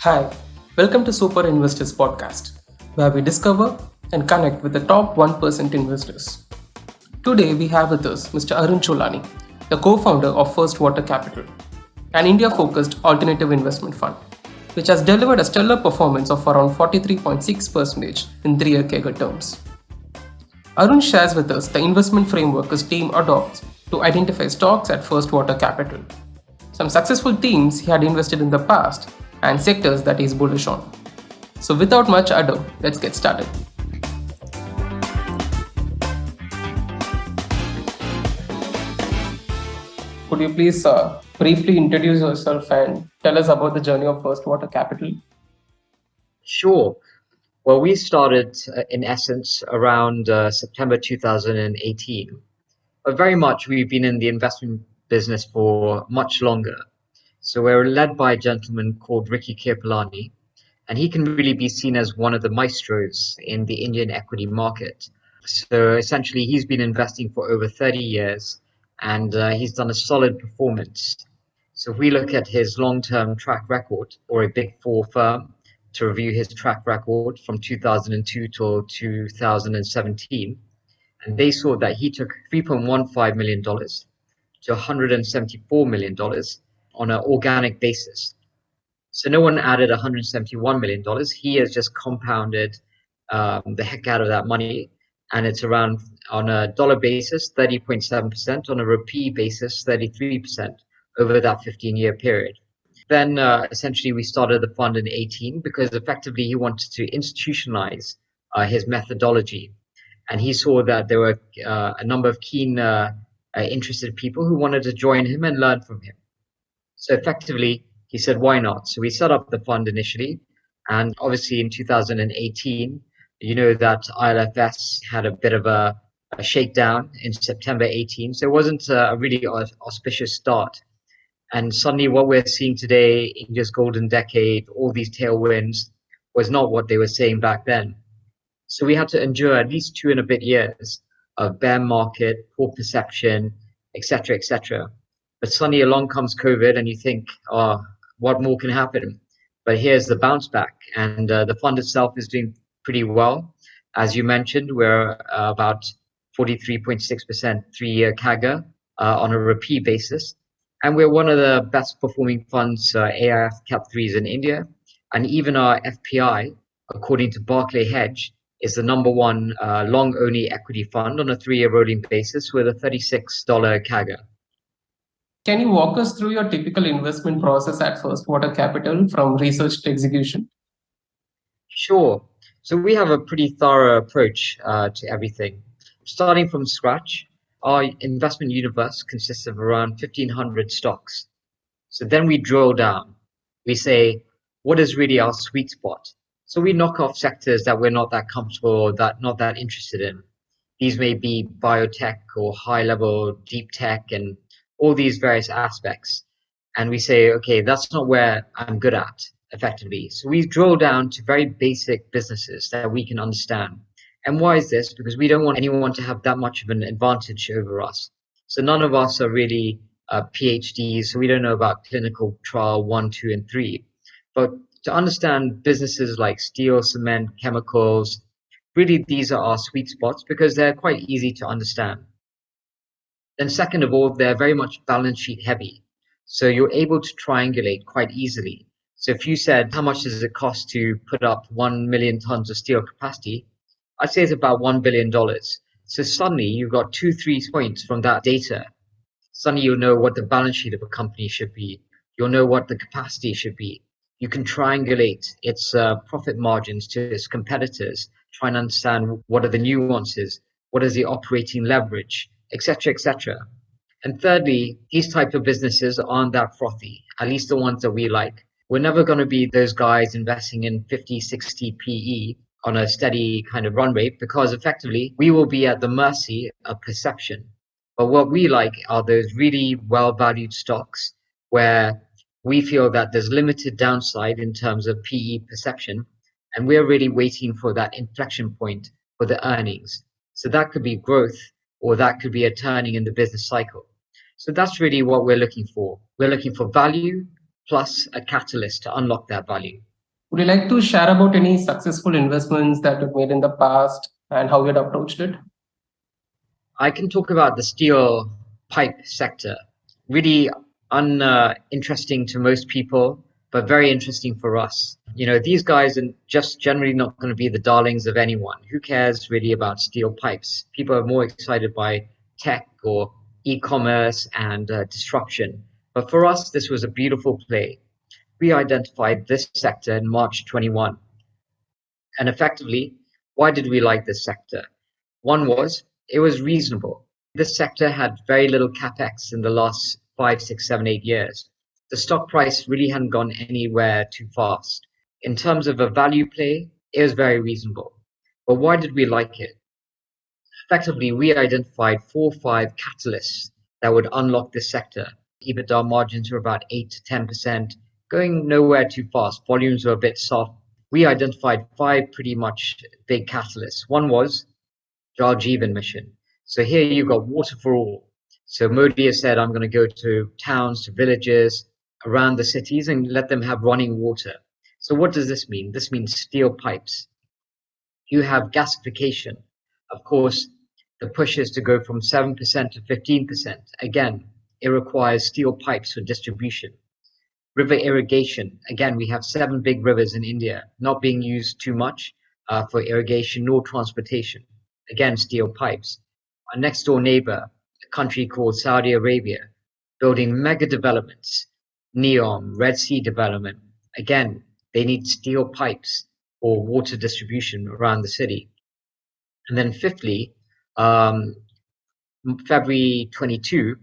Hi, welcome to SuperInvestorsPodcast, where we discover and connect with the top 1% investors. Today we have with us Mr. Arun Chulani, the co-founder of First Water Capital, an India-focused alternative investment fund, which has delivered a stellar performance of around 43.6% in 3-year CAGR terms. Arun shares with us the investment framework his team adopts to identify stocks at First Water Capital, some successful themes he had invested in the past, and sectors that he is bullish on. So without much ado, let's get started. Could you please briefly introduce yourself and tell us about the journey of First Water Capital? Sure. Well, we started in essence around September 2018. But very much we've been in the investment business for much longer. So we're led by a gentleman called Ricky Kirpalani, and he can really be seen as one of the maestros in the Indian equity market. So essentially, he's been investing for over 30 years, and he's done a solid performance. So if we look at his long-term track record, or a Big Four firm to review his track record from 2002 till 2017, and they saw that he took $3.15 million to $174 million on an organic basis. So no one added $171 million. He has just compounded the heck out of that money. And it's around, on a dollar basis, 30.7%, on a rupee basis, 33% over that 15-year period. Then essentially we started the fund in 18 because effectively he wanted to institutionalize his methodology. And he saw that there were a number of keen interested people who wanted to join him and learn from him. So effectively, he said, why not? So we set up the fund initially. And obviously in 2018, you know that ILFS had a bit of a shakedown in September 18. So it wasn't a really auspicious start. And suddenly what we're seeing today, India's golden decade, all these tailwinds, was not what they were saying back then. So we had to endure at least 2 and a bit years of bear market, poor perception, etc., etc. But suddenly along comes COVID and you think, oh, what more can happen? But here's the bounce back, and the fund itself is doing pretty well. As you mentioned, we're about 43.6% 3-year CAGR on a rupee basis. And we're one of the best performing funds, AIF Cap 3s in India. And even our FPI, according to Barclay Hedge, is the number one long-only equity fund on a 3-year rolling basis with a $36 CAGR. Can you walk us through your typical investment process at First Water Capital from research to execution? Sure. So we have a pretty thorough approach to everything. Starting from scratch, our investment universe consists of around 1,500 stocks. So then we drill down. We say, what is really our sweet spot? So we knock off sectors that we're not that comfortable or not that interested in. These may be biotech or high-level deep tech and all these various aspects. And we say, okay, that's not where I'm good at, effectively. So we drill down to very basic businesses that we can understand. And why is this? Because we don't want anyone to have that much of an advantage over us. So none of us are really PhDs, so we don't know about clinical trial 1, 2, and 3. But to understand businesses like steel, cement, chemicals, really these are our sweet spots because they're quite easy to understand. Then second of all, they're very much balance sheet heavy. So you're able to triangulate quite easily. So if you said, how much does it cost to put up 1 million tons of steel capacity? I'd say it's about $1 billion. So suddenly you've got 2-3 points from that data. Suddenly you'll know what the balance sheet of a company should be. You'll know what the capacity should be. You can triangulate its profit margins to its competitors, try and understand what are the nuances, what is the operating leverage, etc., etc. And thirdly, these type of businesses aren't that frothy, at least the ones that we like. We're never going to be those guys investing in 50, 60 PE on a steady kind of run rate because effectively we will be at the mercy of perception. But what we like are those really well-valued stocks where we feel that there's limited downside in terms of PE perception, and we're really waiting for that inflection point for the earnings. So that could be growth, or that could be a turning in the business cycle. So that's really what we're looking for. We're looking for value plus a catalyst to unlock that value. Would you like to share about any successful investments that you've made in the past and how you had approached it? I can talk about the steel pipe sector. Really uninteresting to most people, but very interesting for us. These guys are just generally not going to be the darlings of anyone. Who cares really about steel pipes? People are more excited by tech or e-commerce and disruption. But for us, this was a beautiful play. We identified this sector in March 21. And effectively, why did we like this sector? One was it was reasonable. This sector had very little capex in the last 5, 6, 7, 8 years. The stock price really hadn't gone anywhere too fast. In terms of a value play, it was very reasonable. But why did we like it? Effectively, we identified 4 or 5 catalysts that would unlock this sector. EBITDA margins were about 8 to 10%, going nowhere too fast. Volumes were a bit soft. We identified 5 pretty much big catalysts. One was Jal Jeevan mission. So here you've got water for all. So Modi has said, I'm going to go to towns, to villages, around the cities and let them have running water. So what does this mean? This means steel pipes. You have gasification. Of course, the push is to go from 7% to 15%. Again, it requires steel pipes for distribution. River irrigation. Again, we have 7 big rivers in India, not being used too much for irrigation nor transportation. Again, steel pipes. Our next door neighbor, a country called Saudi Arabia, building mega developments, NEOM, Red Sea development. Again, they need steel pipes for water distribution around the city. And then fifthly, February 22,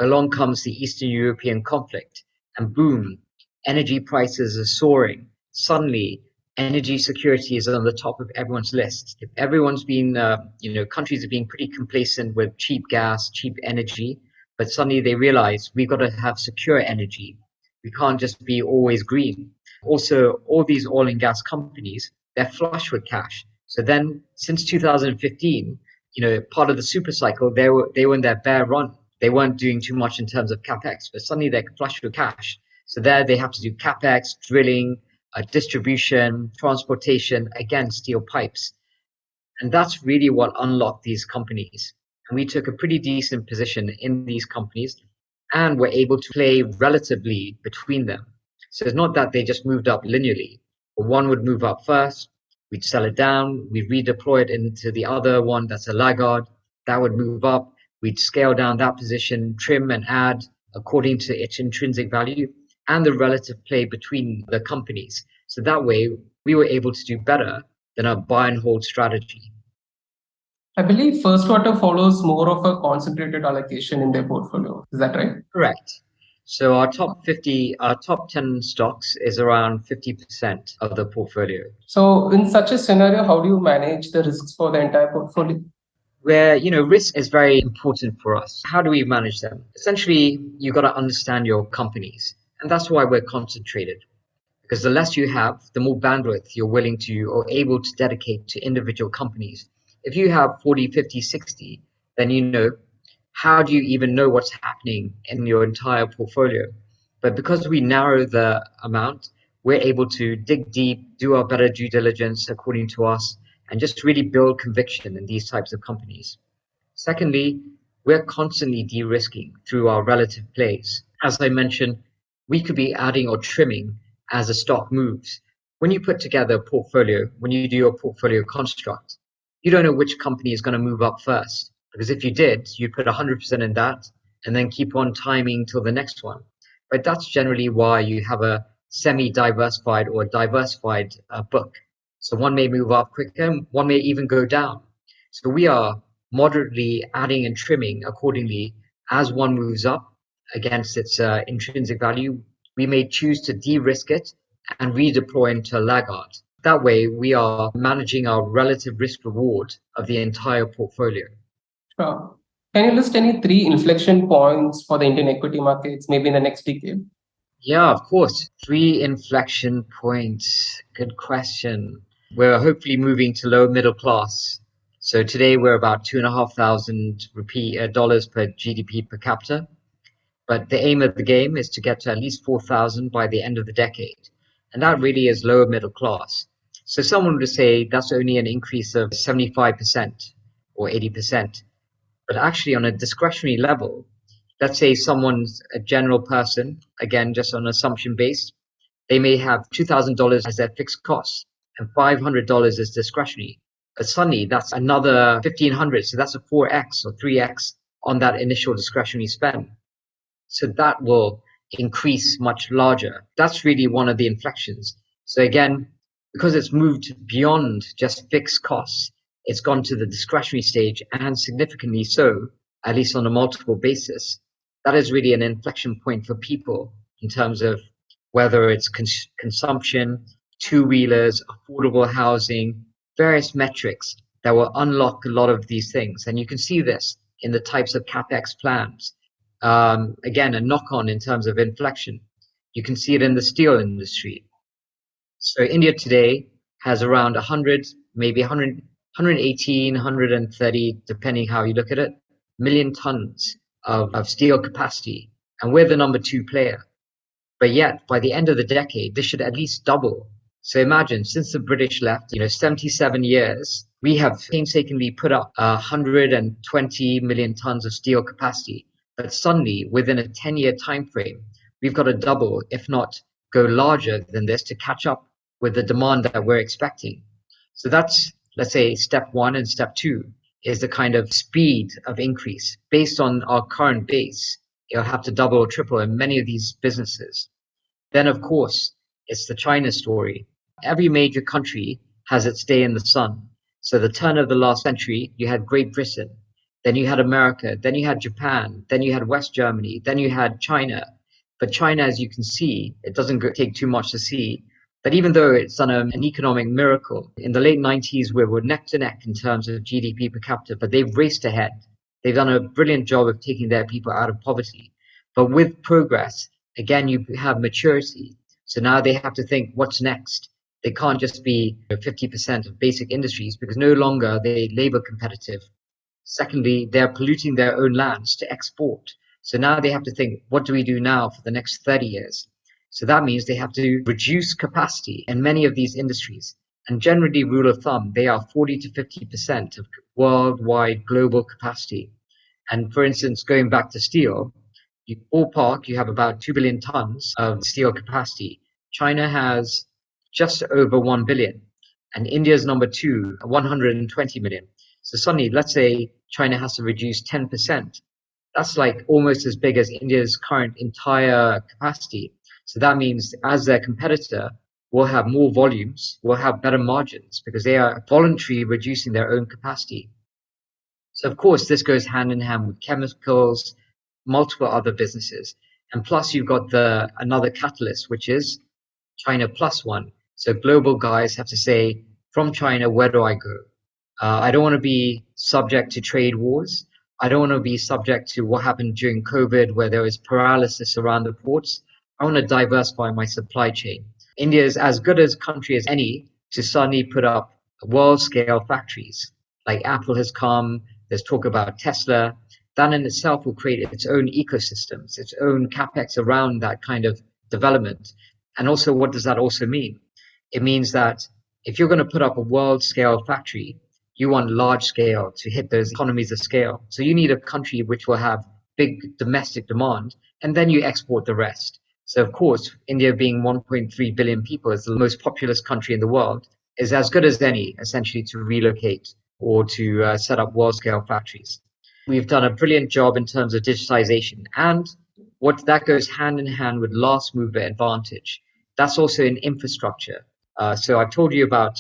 along comes the Eastern European conflict, and boom, energy prices are soaring. Suddenly, energy security is on the top of everyone's list. If everyone's been, countries are being pretty complacent with cheap gas, cheap energy, but suddenly they realize we've got to have secure energy. We can't just be always green. Also, all these oil and gas companies, they're flush with cash. So then, since 2015, part of the super cycle, they were in their bear run. They weren't doing too much in terms of capex, but suddenly they're flush with cash. So there they have to do capex, drilling, distribution, transportation, again, steel pipes. And that's really what unlocked these companies. And we took a pretty decent position in these companies and were able to play relatively between them. So it's not that they just moved up linearly, but one would move up first, we'd sell it down, we'd redeploy it into the other one that's a laggard, that would move up, we'd scale down that position, trim and add according to its intrinsic value and the relative play between the companies. So that way we were able to do better than a buy and hold strategy. I believe First Water follows more of a concentrated allocation in their portfolio. Is that right? Correct. So our top 10 stocks is around 50% of the portfolio. So in such a scenario, how do you manage the risks for the entire portfolio? Where, risk is very important for us. How do we manage them? Essentially, you've got to understand your companies. And that's why we're concentrated. Because the less you have, the more bandwidth you're willing to or able to dedicate to individual companies. If you have 40, 50, 60, then how do you even know what's happening in your entire portfolio? But because we narrow the amount, we're able to dig deep, do our better due diligence according to us, and just really build conviction in these types of companies. Secondly, we're constantly de-risking through our relative plays. As I mentioned, we could be adding or trimming as a stock moves. When you put together a portfolio, when you do your portfolio construct, you don't know which company is going to move up first. Because if you did, you'd put 100% in that and then keep on timing till the next one. But that's generally why you have a semi-diversified or diversified book. So one may move up quicker, one may even go down. So we are moderately adding and trimming accordingly as one moves up against its intrinsic value. We may choose to de-risk it and redeploy into a laggard. That way, we are managing our relative risk reward of the entire portfolio. Sure. Can you list any 3 inflection points for the Indian equity markets, maybe in the next decade? Yeah, of course. 3 inflection points. Good question. We're hopefully moving to low middle class. So today we're about $2,500 per GDP per capita. But the aim of the game is to get to at least 4,000 by the end of the decade. And that really is lower middle class. So someone would say that's only an increase of 75% or 80%. But actually, on a discretionary level, let's say someone's a general person, again, just on assumption based, they may have $2,000 as their fixed cost and $500 is discretionary. But suddenly that's another 1,500. So that's a 4x or 3x on that initial discretionary spend. So that will increase much larger. That's really one of the inflections. So again, because it's moved beyond just fixed costs, it's gone to the discretionary stage and significantly so, at least on a multiple basis. That is really an inflection point for people in terms of whether it's consumption, two-wheelers, affordable housing, various metrics that will unlock a lot of these things. And you can see this in the types of CapEx plans. Again, a knock-on in terms of inflection. You can see it in the steel industry. So India today has around 100, maybe 100, 118, 130, depending how you look at it, million tons of steel capacity. And we're the number 2 player. But yet, by the end of the decade, this should at least double. So imagine, since the British left, 77 years, we have painstakingly put up 120 million tons of steel capacity. But suddenly, within a 10-year time frame, we've got to double, if not go larger than this, to catch up with the demand that we're expecting. So that's, let's say, step 1, and step 2 is the kind of speed of increase. Based on our current base, you'll have to double or triple in many of these businesses. Then, of course, it's the China story. Every major country has its day in the sun. So the turn of the last century, you had Great Britain, then you had America, then you had Japan, then you had West Germany, then you had China. But China, as you can see, it doesn't take too much to see that even though it's done an economic miracle, in the late 90s, we were neck to neck in terms of GDP per capita, but they've raced ahead. They've done a brilliant job of taking their people out of poverty. But with progress, again, you have maturity. So now they have to think, what's next? They can't just be 50% of basic industries because no longer are they labor competitive. Secondly, they're polluting their own lands to export. So now they have to think, what do we do now for the next 30 years? So that means they have to reduce capacity in many of these industries. And generally, rule of thumb, they are 40 to 50% of worldwide global capacity. And for instance, going back to steel, ballpark, you have about 2 billion tons of steel capacity. China has just over 1 billion, and India's number 2, 120 million. So suddenly, let's say China has to reduce 10%. That's like almost as big as India's current entire capacity. So that means as their competitor, we'll have more volumes, we'll have better margins because they are voluntarily reducing their own capacity. So of course, this goes hand in hand with chemicals, multiple other businesses. And plus you've got another catalyst, which is China plus one. So global guys have to say, from China, where do I go? I don't want to be subject to trade wars. I don't want to be subject to what happened during COVID, where there was paralysis around the ports. I want to diversify my supply chain. India is as good a country as any to suddenly put up world scale factories. Like Apple has come, there's talk about Tesla. That in itself will create its own ecosystems, its own capex around that kind of development. And also, what does that also mean? It means that if you're going to put up a world scale factory, you want large scale to hit those economies of scale. So you need a country which will have big domestic demand, and then you export the rest. So of course, India being 1.3 billion people is the most populous country in the world, is as good as any, essentially, to relocate or to set up world scale factories. We've done a brilliant job in terms of digitization, and what that goes hand in hand with last mover advantage. That's also in infrastructure. So I've told you about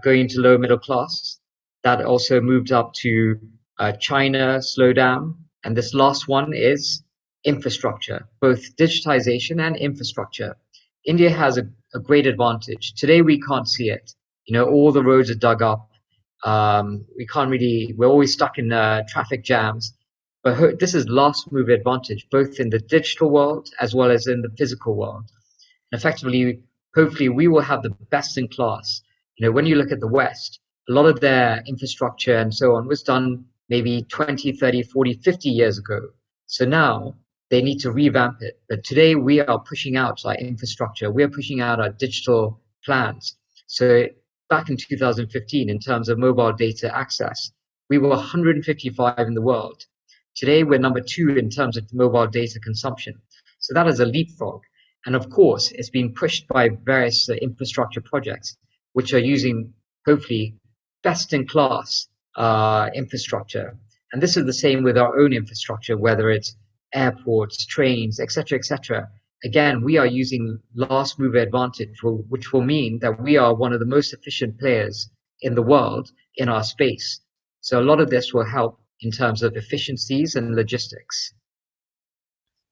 going to low middle class. That also moved up to China slowdown. And this last one is infrastructure, both digitization and infrastructure. India has a great advantage. Today, we can't see it. All the roads are dug up. We're always stuck in traffic jams. But this is last mover advantage, both in the digital world as well as in the physical world. And effectively, hopefully, we will have the best in class. When you look at the West, a lot of their infrastructure and so on was done maybe 20, 30, 40, 50 years ago. So now they need to revamp it. But today we are pushing out our infrastructure. We are pushing out our digital plans. So back in 2015, in terms of mobile data access, we were 155 in the world. Today, we're number 2 in terms of mobile data consumption. So that is a leapfrog. And of course, it's being pushed by various infrastructure projects, which are using, hopefully, best-in-class infrastructure. And this is the same with our own infrastructure, whether it's airports, trains, etc., etc. Again, we are using last mover advantage, which will mean that we are one of the most efficient players in the world in our space. So a lot of this will help in terms of efficiencies and logistics.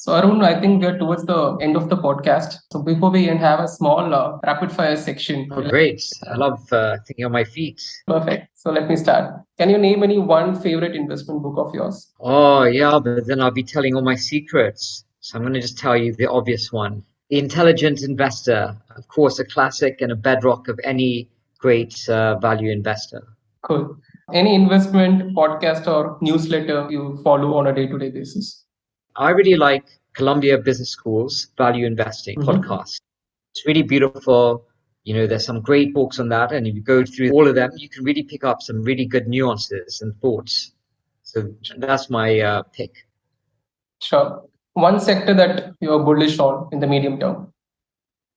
So Arun, I think we're towards the end of the podcast. So before we end, have a small rapid fire section. Oh, great. I love thinking on my feet. Perfect. So let me start. Can you name any one favorite investment book of yours? Oh, yeah, but then I'll be telling all my secrets. So I'm going to just tell you the obvious one. The Intelligent Investor, of course, a classic and a bedrock of any great value investor. Cool. Any investment podcast or newsletter you follow on a day-to-day basis? I really like Columbia Business School's Value Investing podcast. It's really beautiful. You know, there's some great books on that. And if you go through all of them, you can really pick up some really good nuances and thoughts. So that's my pick. Sure. One sector that you're bullish on in the medium term?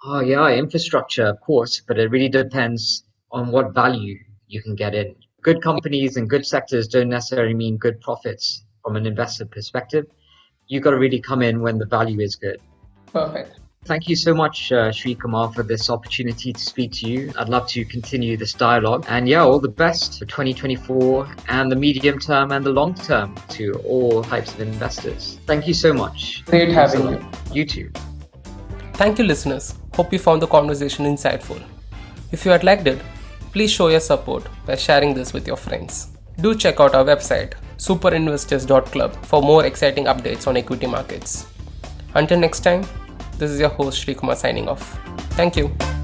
Oh, yeah, infrastructure, of course, but it really depends on what value you can get in. Good companies and good sectors don't necessarily mean good profits from an investor perspective. You've got to really come in when the value is good. Perfect. Thank you so much, Sri Kumar, for this opportunity to speak to you. I'd love to continue this dialogue. And yeah, all the best for 2024 and the medium term and the long term to all types of investors. Thank you so much. Great having you. You too. Thank you, listeners. Hope you found the conversation insightful. If you had liked it, please show your support by sharing this with your friends. Do check out our website, superinvestors.club, for more exciting updates on equity markets. Until next time, this is your host Sri Kumar signing off. Thank you.